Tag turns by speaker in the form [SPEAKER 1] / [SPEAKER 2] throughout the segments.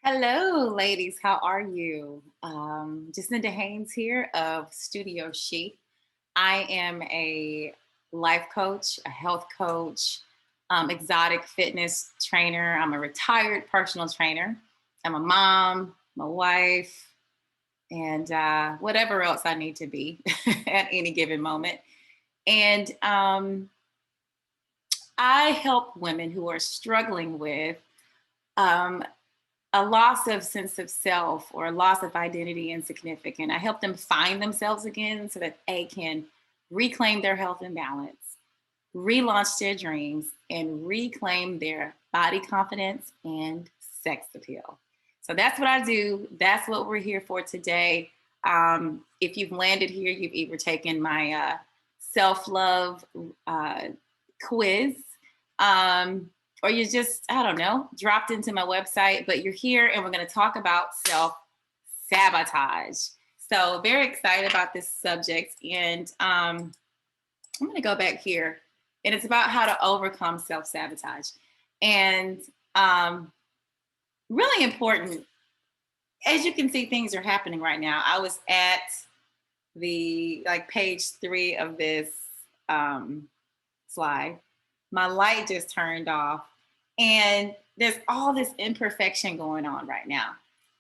[SPEAKER 1] Hello, ladies. How are you? Jacinda Haynes here of Studio Chic. I am a life coach, a health coach, exotic fitness trainer. I'm a retired personal trainer. I'm a mom, my wife, and whatever else I need to be at any given moment. And I help women who are struggling with um, a loss of sense of self or a loss of identity and significance. I help them find themselves again so that they can reclaim their health and balance, relaunch their dreams, and reclaim their body confidence and sex appeal. So that's what I do. That's what we're here for today. If you've landed here, you've either taken my self love uh, quiz. Um, or you just, I don't know, dropped into my website, but you're here and we're going to talk about self sabotage. So, very excited about this subject. And I'm going to go back here. And it's about how to overcome self sabotage. And really important, as you can see, things are happening right now. I was at the page 3 of this slide. My light just turned off, and there's all this imperfection going on right now.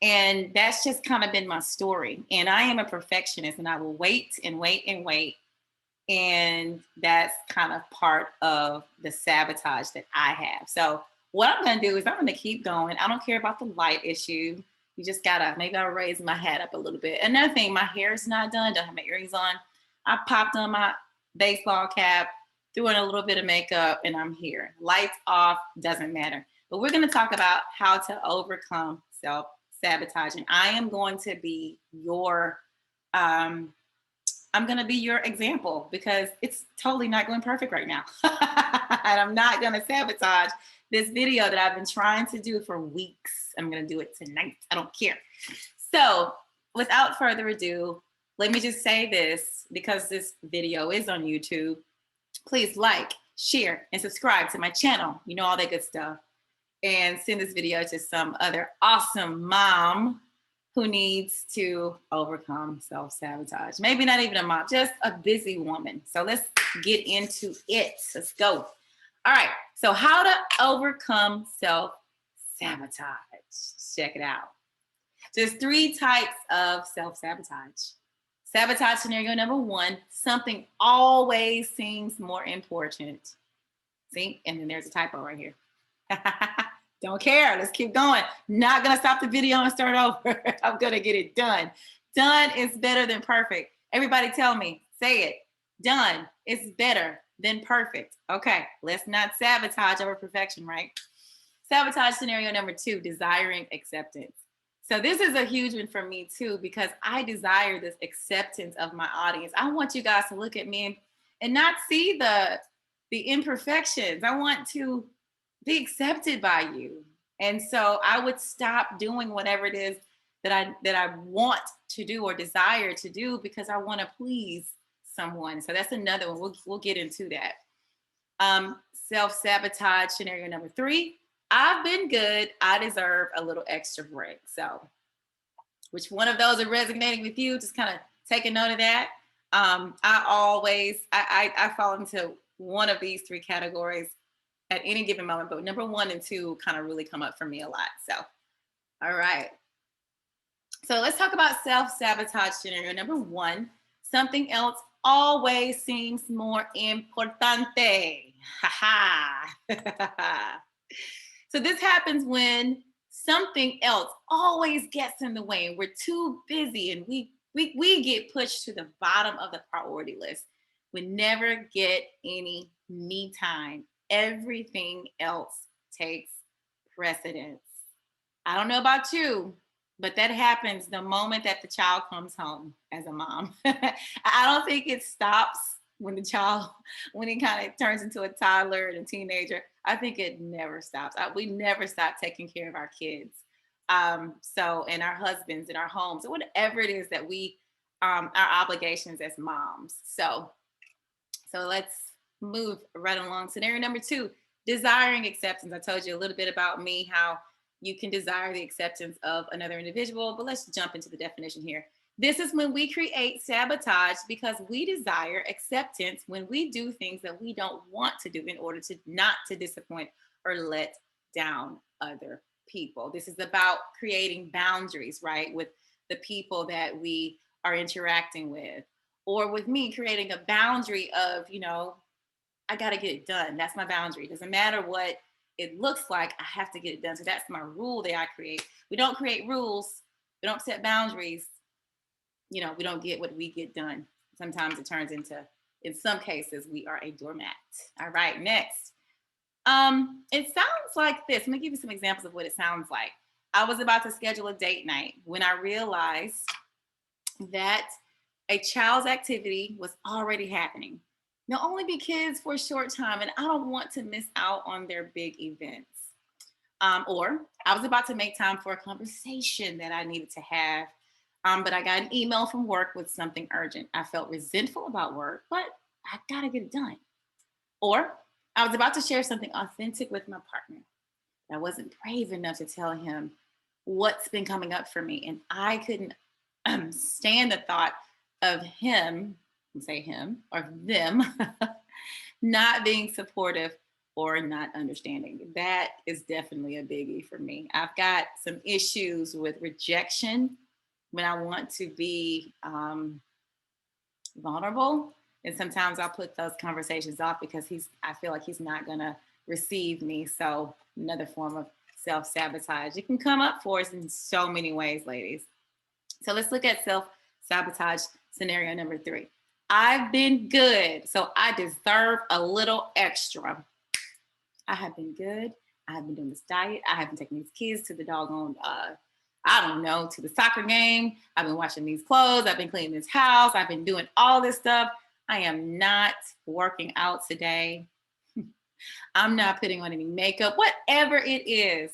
[SPEAKER 1] And that's just kind of been my story. And I am a perfectionist, and I will wait and wait and wait. And that's kind of part of the sabotage that I have. So, what I'm going to do is I'm going to keep going. I don't care about the light issue. You just gotta, maybe I'll raise my hat up a little bit. Another thing, my hair is not done, don't have my earrings on. I popped on my baseball cap, threw in a little bit of makeup, and I'm here. Lights off, doesn't matter. But we're going to talk about how to overcome self sabotage. And I am going to be your I'm going to be your example because it's totally not going perfect right now. And I'm not going to sabotage this video that I've been trying to do for weeks. I'm going to do it tonight. I don't care. So, without further ado, let me just say this because this video is on YouTube. Please like, share, and subscribe to my channel. You know, all that good stuff. And send this video to some other awesome mom who needs to overcome self sabotage. Maybe not even a mom, just a busy woman. So let's get into it. Let's go. All right. So, how to overcome self sabotage. Check it out. There's 3 types of self sabotage. Sabotage scenario number 1, something always seems more important. See? And then there's a typo right here. Don't care. Let's keep going. Not going to stop the video and start over. I'm going to get it done. Done is better than perfect. Everybody tell me, say it. Done is better than perfect. Okay, let's not sabotage over perfection, right? Sabotage scenario number 2, desiring acceptance. So this is a huge one for me too, because I desire this acceptance of my audience. I want you guys to look at me and not see the imperfections. I want to be accepted by you. And so I would stop doing whatever it is that I want to do or desire to do because I want to please someone. So that's another one. We'll get into that. Self-sabotage scenario number 3. I've been good. I deserve a little extra break. So which one of those are resonating with you? Just kind of take a note of that. I fall into one of these 3 categories at any given moment, but number 1 and 2 kind of really come up for me a lot. So, all right. So let's talk about self-sabotage scenario number 1. Something else always seems more importante. Ha ha. So this happens when something else always gets in the way and we're too busy and we get pushed to the bottom of the priority list. We never get any me time. Everything else takes precedence. I don't know about you, but that happens the moment that the child comes home as a mom. I don't think it stops when he kind of turns into a toddler and a teenager. I think it never stops. We never stop taking care of our kids. And our husbands and our homes, or whatever it is that our obligations as moms. So let's move right along. Scenario number 2, desiring acceptance. I told you a little bit about me, how you can desire the acceptance of another individual, but let's jump into the definition here. This is when we create sabotage because we desire acceptance when we do things that we don't want to do in order to not to disappoint or let down other people. This is about creating boundaries, right, with the people that we are interacting with. Or with me, creating a boundary of, I got to get it done. That's my boundary. It doesn't matter what it looks like, I have to get it done. So that's my rule that I create. We don't create rules, we don't set boundaries. We don't get what we get done. Sometimes it turns into, in some cases, we are a doormat. All right, next. It sounds like this. Let me give you some examples of what it sounds like. I was about to schedule a date night when I realized that a child's activity was already happening. They'll only be kids for a short time, and I don't want to miss out on their big events. Or I was about to make time for a conversation that I needed to have, but I got an email from work with something urgent. I felt resentful about work, but I got to get it done. Or I was about to share something authentic with my partner. I wasn't brave enough to tell him what's been coming up for me. And I couldn't stand the thought of him, say him or them, not being supportive or not understanding. That is definitely a biggie for me. I've got some issues with rejection when I want to be vulnerable. And sometimes I'll put those conversations off because I feel like he's not going to receive me. So another form of self-sabotage. It can come up for us in so many ways, ladies. So let's look at self-sabotage scenario number 3. I've been good, so I deserve a little extra. I have been good. I have been doing this diet. I have been taking these kids to the doggone, to the soccer game. I've been washing these clothes. I've been cleaning this house. I've been doing all this stuff. I am not working out today. I'm not putting on any makeup. Whatever it is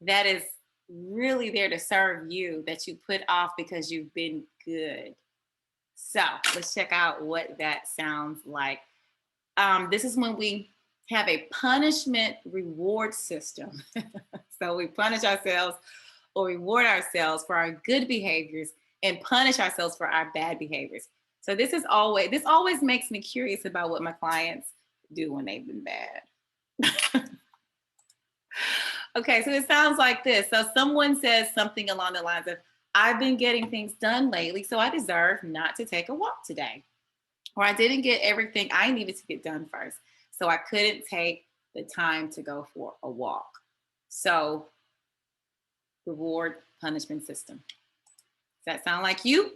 [SPEAKER 1] that is really there to serve you that you put off because you've been good. So let's check out what that sounds like. This is when we have a punishment reward system. So we punish ourselves or reward ourselves for our good behaviors and punish ourselves for our bad behaviors. So this always makes me curious about what my clients do when they've been bad. Okay, so it sounds like this. So someone says something along the lines of, I've been getting things done lately, so I deserve not to take a walk today. Or I didn't get everything I needed to get done first, so I couldn't take the time to go for a walk. So reward punishment system. Does that sound like you?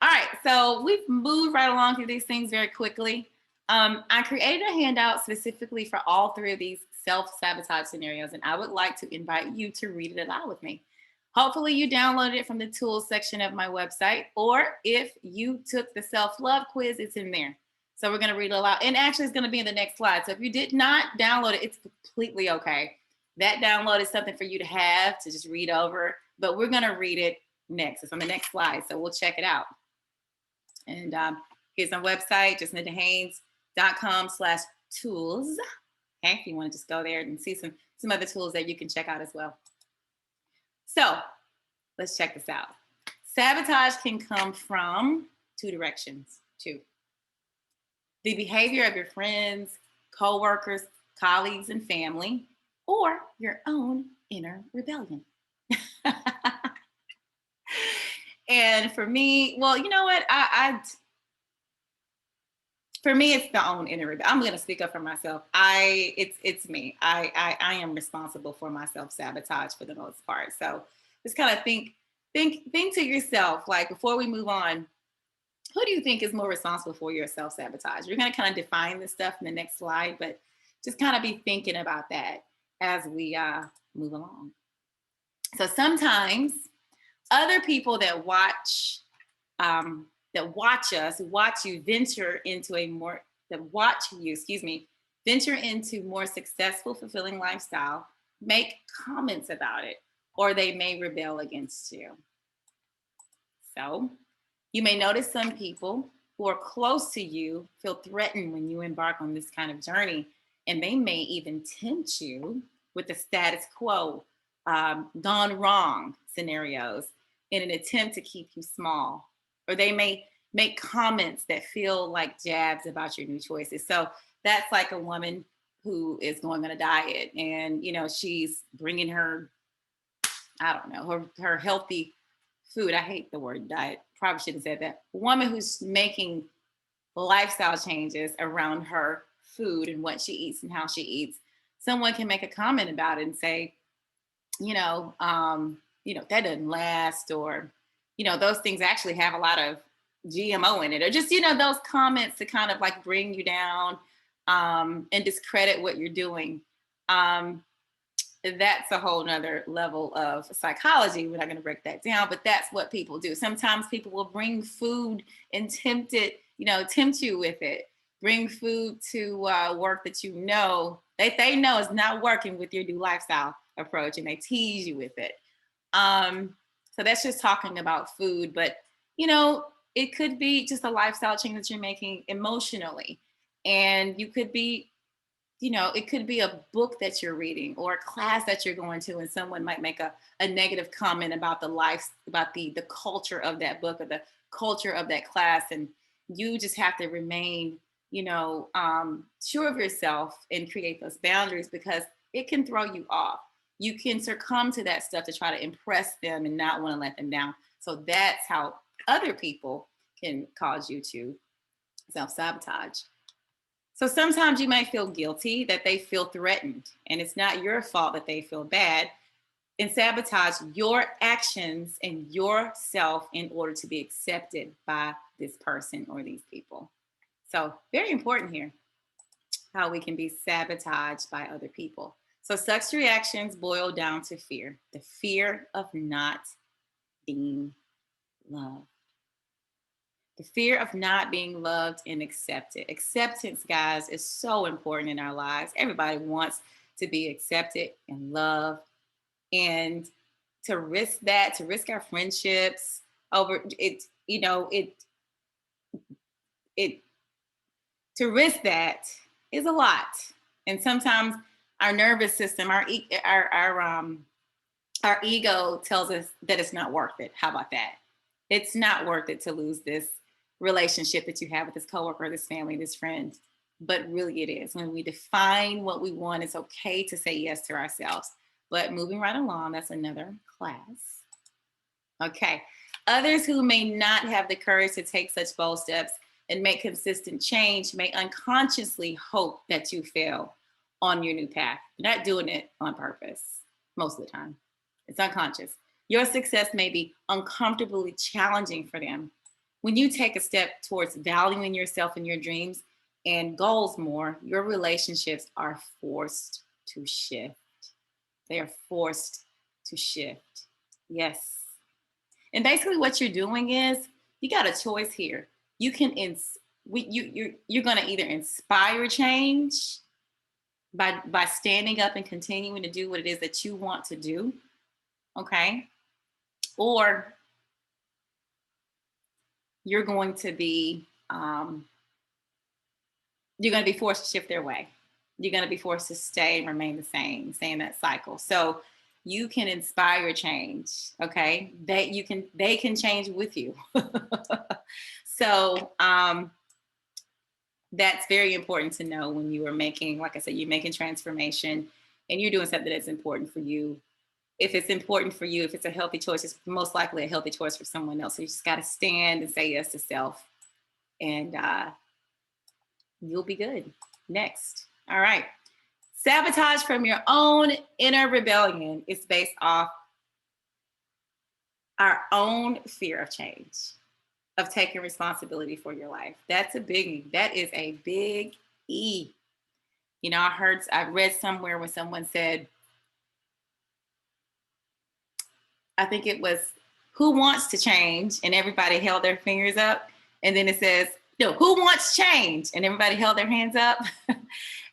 [SPEAKER 1] All right, so we've moved right along through these things very quickly. I created a handout specifically for all 3 of these self-sabotage scenarios, and I would like to invite you to read it aloud with me. Hopefully you downloaded it from the tools section of my website, or if you took the self-love quiz, it's in there. So we're going to read it aloud, and actually it's going to be in the next slide. So if you did not download it, it's completely okay. That download is something for you to have to just read over, but we're going to read it next. It's on the next slide, so we'll check it out. And here's my website, justnitahaines.com/tools. Okay, if you want to just go there and see some other tools that you can check out as well. So let's check this out. Sabotage can come from 2 directions. 2. The behavior of your friends, coworkers, colleagues, and family, or your own inner rebellion. And for me, well, you know what? For me, it's the own inner rebellion. I'm going to speak up for myself. It's me. I am responsible for my self-sabotage for the most part. So just kind of think to yourself, like before we move on, who do you think is more responsible for your self-sabotage? We're going to kind of define this stuff in the next slide, but just kind of be thinking about that as we move along. So sometimes other people that watch you venture into more successful, fulfilling lifestyle, make comments about it, or they may rebel against you. So you may notice some people who are close to you feel threatened when you embark on this kind of journey, and they may even tempt you with the status quo gone wrong scenarios in an attempt to keep you small. Or they may make comments that feel like jabs about your new choices. So that's like a woman who is going on a diet and, she's bringing her, I don't know, her healthy food. I hate the word diet. Probably shouldn't have said that. A woman who's making lifestyle changes around her food and what she eats and how she eats. Someone can make a comment about it and say, that doesn't last, or, those things actually have a lot of GMO in it, or just, those comments to kind of like bring you down and discredit what you're doing. That's a whole nother level of psychology. We're not going to break that down, but that's what people do. Sometimes people will bring food and tempt you with it. Bring food to work that they know is not working with your new lifestyle approach, and they tease you with it. So that's just talking about food, but it could be just a lifestyle change that you're making emotionally, and you could be it could be a book that you're reading or a class that you're going to, and someone might make a negative comment about the culture of that book or the culture of that class. And you just have to remain, sure of yourself and create those boundaries, because it can throw you off. You can succumb to that stuff to try to impress them and not want to let them down. So that's how other people can cause you to self-sabotage. So sometimes you might feel guilty that they feel threatened, and it's not your fault that they feel bad. And sabotage your actions and yourself in order to be accepted by this person or these people. So very important here, how we can be sabotaged by other people. So such reactions boil down to fear, the fear of not being loved. The fear of not being loved and accepted. Acceptance, guys, is so important in our lives. Everybody wants to be accepted and loved. And to risk that, to risk our friendships over it, to risk that is a lot. And sometimes our nervous system, our ego tells us that it's not worth it. How about that? It's not worth it to lose this relationship that you have with this coworker, this family, this friend. But really it is. When we define what we want, it's okay to say yes to ourselves. But moving right along, that's another class. Okay. Others who may not have the courage to take such bold steps and make consistent change may unconsciously hope that you fail on your new path. You're not doing it on purpose most of the time. It's unconscious. Your success may be uncomfortably challenging for them. When you take a step towards valuing yourself and your dreams and goals more, your relationships are forced to shift. They are forced to shift. Yes. And basically what you're doing is you got a choice here. You can you're going to either inspire change by standing up and continuing to do what it is that you want to do. Okay? Or you're going to be forced to shift their way. You're going to be forced to stay and remain the same, stay in that cycle. So you can inspire change. Okay, they can change with you. So that's very important to know when you are making, like I said, you're making transformation and you're doing something that's important for you. If it's important for you, if it's a healthy choice, it's most likely a healthy choice for someone else. So you just got to stand and say yes to self, and you'll be good. Next. All right. Sabotage from your own inner rebellion is based off our own fear of change, of taking responsibility for your life. That's a biggie. That is a big E. I read somewhere when someone said, I think it was, who wants to change? And everybody held their fingers up. And then it says, no, who wants change? And everybody held their hands up.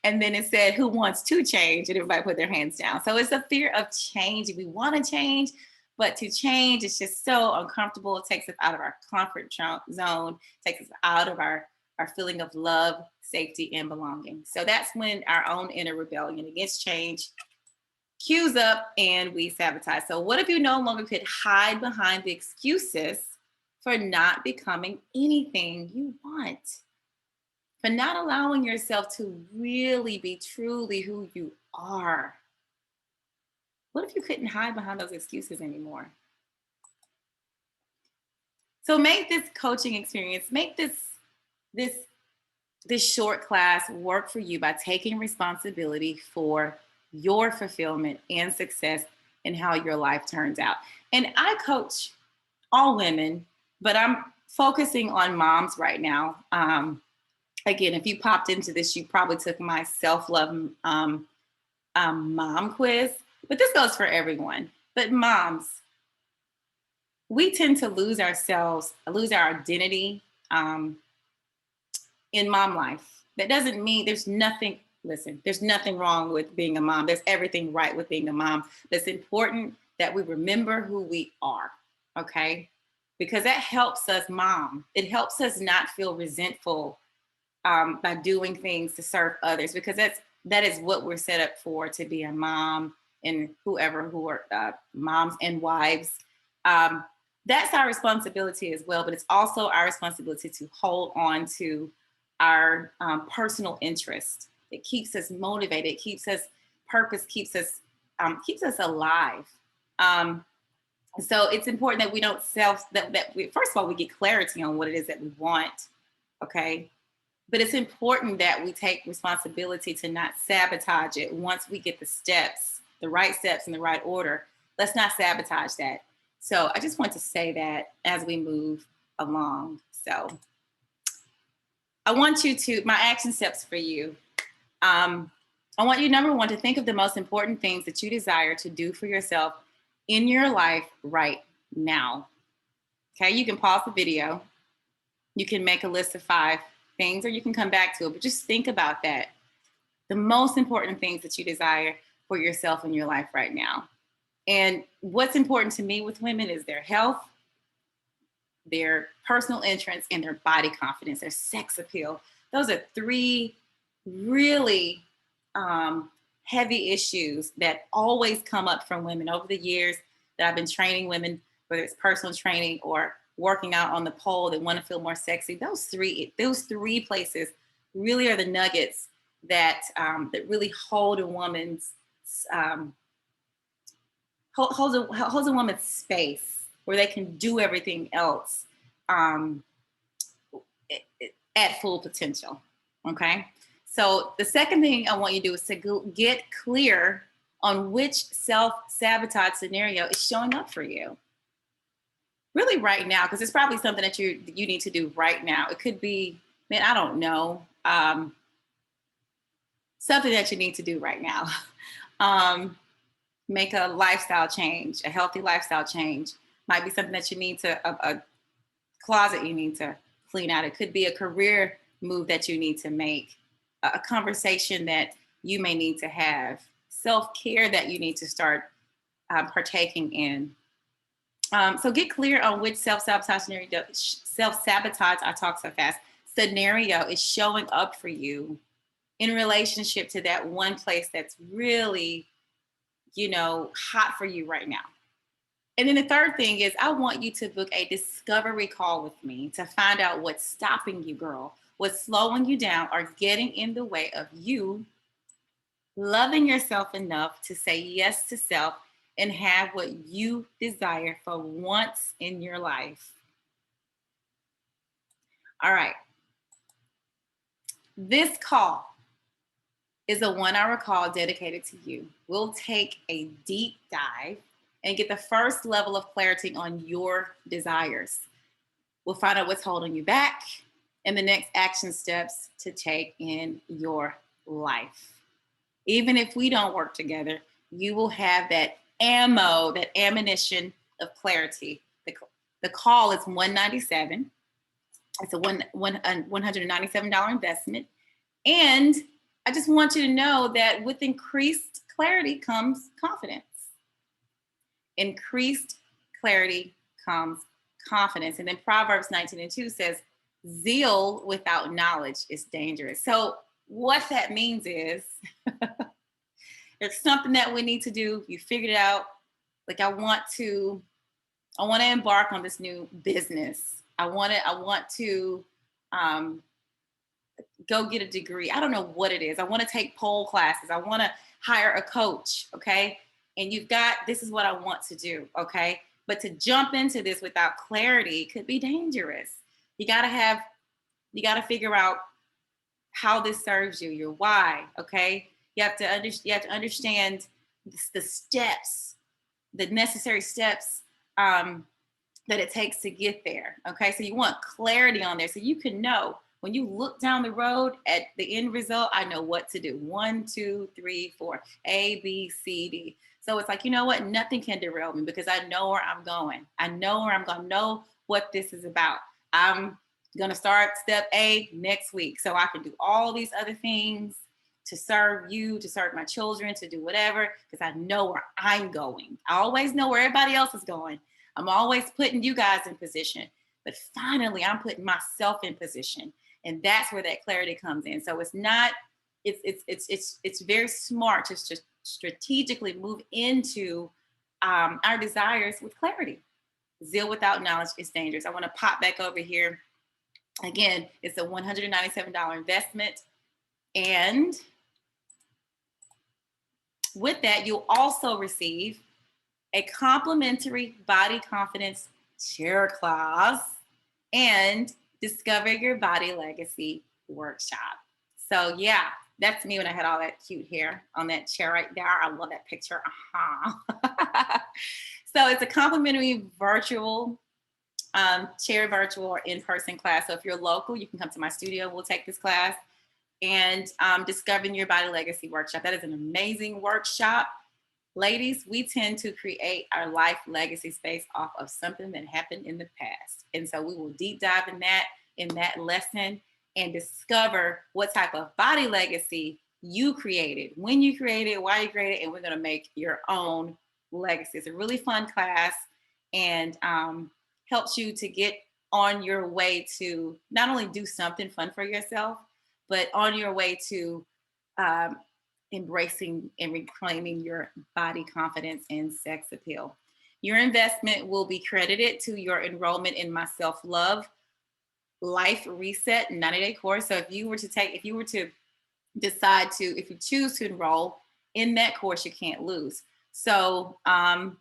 [SPEAKER 1] And then it said, who wants to change? And everybody put their hands down. So it's a fear of change. We want to change, but to change, it's just so uncomfortable. It takes us out of our comfort zone, takes us out of our feeling of love, safety, and belonging. So that's when our own inner rebellion against change cues up and we sabotage. So, what if you no longer could hide behind the excuses for not becoming anything you want? For not allowing yourself to really be truly who you are? What if you couldn't hide behind those excuses anymore? So make this coaching experience, make this this short class work for you by taking responsibility for your fulfillment and success and how your life turns out. And I coach all women, but I'm focusing on moms right now. Again, if you popped into this, you probably took my self-love mom quiz, but this goes for everyone. But moms, we tend to lose ourselves, lose our identity in mom life. That doesn't mean there's nothing, listen, there's nothing wrong with being a mom. There's everything right with being a mom. But it's important that we remember who we are, okay? Because that helps us mom. It helps us not feel resentful by doing things to serve others, because that is what we're set up for, to be a mom, and who are moms and wives. That's our responsibility as well, but it's also our responsibility to hold on to our personal interest. It keeps us motivated, it keeps us purpose, keeps us alive. So it's important that we don't first of all, we get clarity on what it is that we want, okay? But it's important that we take responsibility to not sabotage it once we get the right steps in the right order. Let's not sabotage that. So I just want to say that as we move along. So I want my action steps for you. I want you, number one, to think of the most important things that you desire to do for yourself in your life right now. Okay, you can pause the video. You can make a list of 5 things, or you can come back to it, but just think about that. The most important things that you desire for yourself in your life right now. And what's important to me with women is their health, their personal interest, and their body confidence, their sex appeal. Those are 3 really heavy issues that always come up from women over the years that I've been training women, whether it's personal training or working out on the pole, that want to feel more sexy. Those three places really are the nuggets that that really hold a woman's holds a woman's space where they can do everything else at full potential. Okay. So the second thing I want you to do is to get clear on which self-sabotage scenario is showing up for you. Really right now, because it's probably something that you need to do right now. It could be, man, I don't know, something that you need to do right now. Make a lifestyle change, a healthy lifestyle change. Might be something that you need a closet you need to clean out. It could be a career move that you need to make, a conversation that you may need to have, self-care that you need to start partaking in. So get clear on which self-sabotage I talk so fast, scenario is showing up for you in relationship to that one place that's really, hot for you right now. And then the third thing is, I want you to book a discovery call with me to find out what's stopping you, girl, what's slowing you down or getting in the way of you loving yourself enough to say yes to self and have what you desire for once in your life. All right. This call is a 1-hour call dedicated to you. We'll take a deep dive and get the first level of clarity on your desires. We'll find out what's holding you back and the next action steps to take in your life. Even if we don't work together, you will have that ammo, that ammunition of clarity. The call is $197. It's a $197 investment. And I just want you to know that with increased clarity comes confidence. Increased clarity comes confidence. And then Proverbs 19:2 says, zeal without knowledge is dangerous. So what that means is There's something that we need to do. You figured it out. Like I want to embark on this new business. I want to um, go get a degree. I don't know what it is. I want to take pole classes. I want to hire a coach. Okay. And you've got, this is what I want to do. Okay. But to jump into this without clarity could be dangerous. You got to figure out how this serves you, your why. Okay. You have to understand the steps, the necessary steps that it takes to get there. Okay. So you want clarity on there so you can know when you look down the road at the end result, I know what to do. 1, 2, 3, 4, A, B, C, D. So it's like, you know what? Nothing can derail me because I know where I'm going. I know where I'm going to know what this is about. I'm going to start step A next week. So I can do all these other things to serve you, to serve my children, to do whatever, because I know where I'm going. I always know where everybody else is going. I'm always putting you guys in position. But finally, I'm putting myself in position. And that's where that clarity comes in. So it's not, it's very smart to just strategically move into our desires with clarity. Zeal without knowledge is dangerous. I want to pop back over here. Again, it's a $197 investment. And with that, you'll also receive a complimentary body confidence chair class and discover your body legacy workshop. So yeah, that's me when I had all that cute hair on that chair right there. I love that picture. So it's a complimentary virtual chair, virtual or in-person class. So if you're local, you can come to my studio. We'll take this class. And discovering your body legacy workshop. That is an amazing workshop. Ladies, we tend to create our life legacy space off of something that happened in the past. And so we will deep dive in that lesson and discover what type of body legacy you created, when you created, why you created, and we're going to make your own legacy. It's a really fun class and helps you to get on your way to not only do something fun for yourself, but on your way to embracing and reclaiming your body confidence and sex appeal. Your investment will be credited to your enrollment in my self-love life reset 90-day course. So if you were to decide to, if you choose to enroll in that course, you can't lose. So, that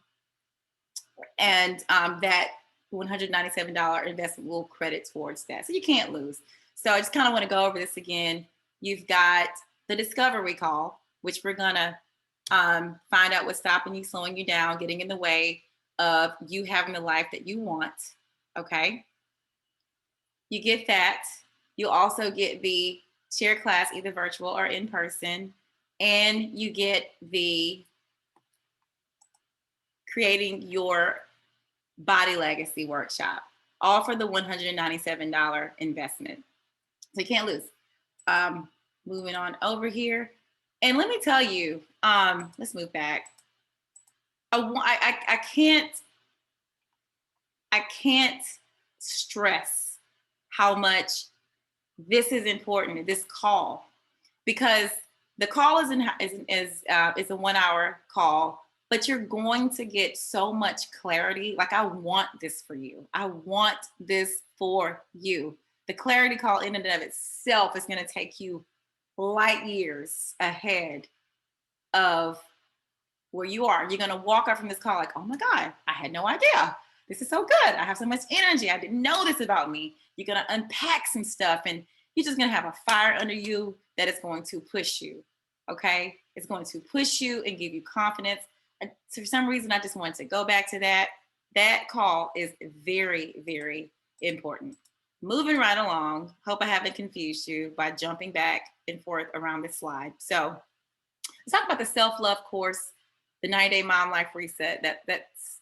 [SPEAKER 1] $197 investment will credit towards that. So you can't lose. So I just kind of want to go over this again. You've got the discovery call, which we're going to find out what's stopping you, slowing you down, getting in the way of you having the life that you want. Okay. You get that. You also get the chair class, either virtual or in person. And you get the creating your body legacy workshop, all for the $197 investment. So you can't lose. Moving on over here. And let me tell you, let's move back. I can't stress how much this is important, this call, because the call is a 1 hour call, but you're going to get so much clarity. Like, I want this for you. I want this for you. The clarity call in and of itself is going to take you light years ahead of where you are. You're going to walk out from this call like, oh my God, I had no idea. This is so good. I have so much energy. I didn't know this about me. You're going to unpack some stuff and you're just going to have a fire under you that is going to push you. Okay. It's going to push you and give you confidence. And for some reason, I just wanted to go back to that. That call is very, very important. Moving right along. Hope I haven't confused you by jumping back and forth around this slide. So let's talk about the self-love course, the 90-day mom life reset. That's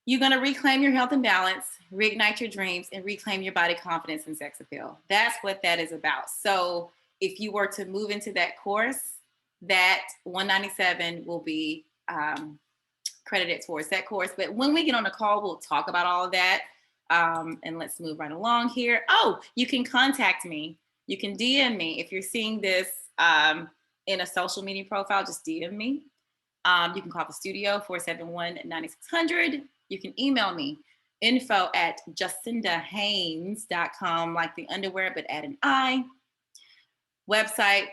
[SPEAKER 1] you're going to reclaim your health and balance, reignite your dreams, and reclaim your body confidence and sex appeal. That's what that is about. So if you were to move into that course, that $197 will be credited towards that course. But when we get on the call, we'll talk about all of that. And let's move right along here. Oh, you can contact me. You can DM me if you're seeing this in a social media profile, just DM me. You can call the studio 471-9600. You can email me info@juscindahaynes.com, like the underwear, but add an I. Website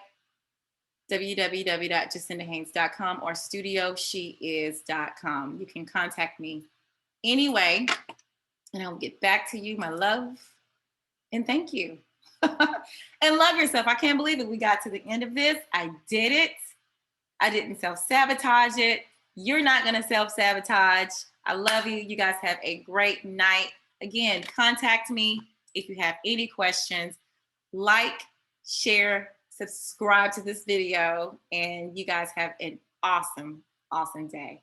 [SPEAKER 1] www.juscindahaynes.com or studiosheis.com. You can contact me anyway, and I'll get back to you, my love. And thank you. And love yourself. I can't believe it. We got to the end of this. I did it. I didn't self-sabotage it. You're not going to self-sabotage. I love you. You guys have a great night. Again, contact me if you have any questions. Like, share, subscribe to this video, and you guys have an awesome, awesome day.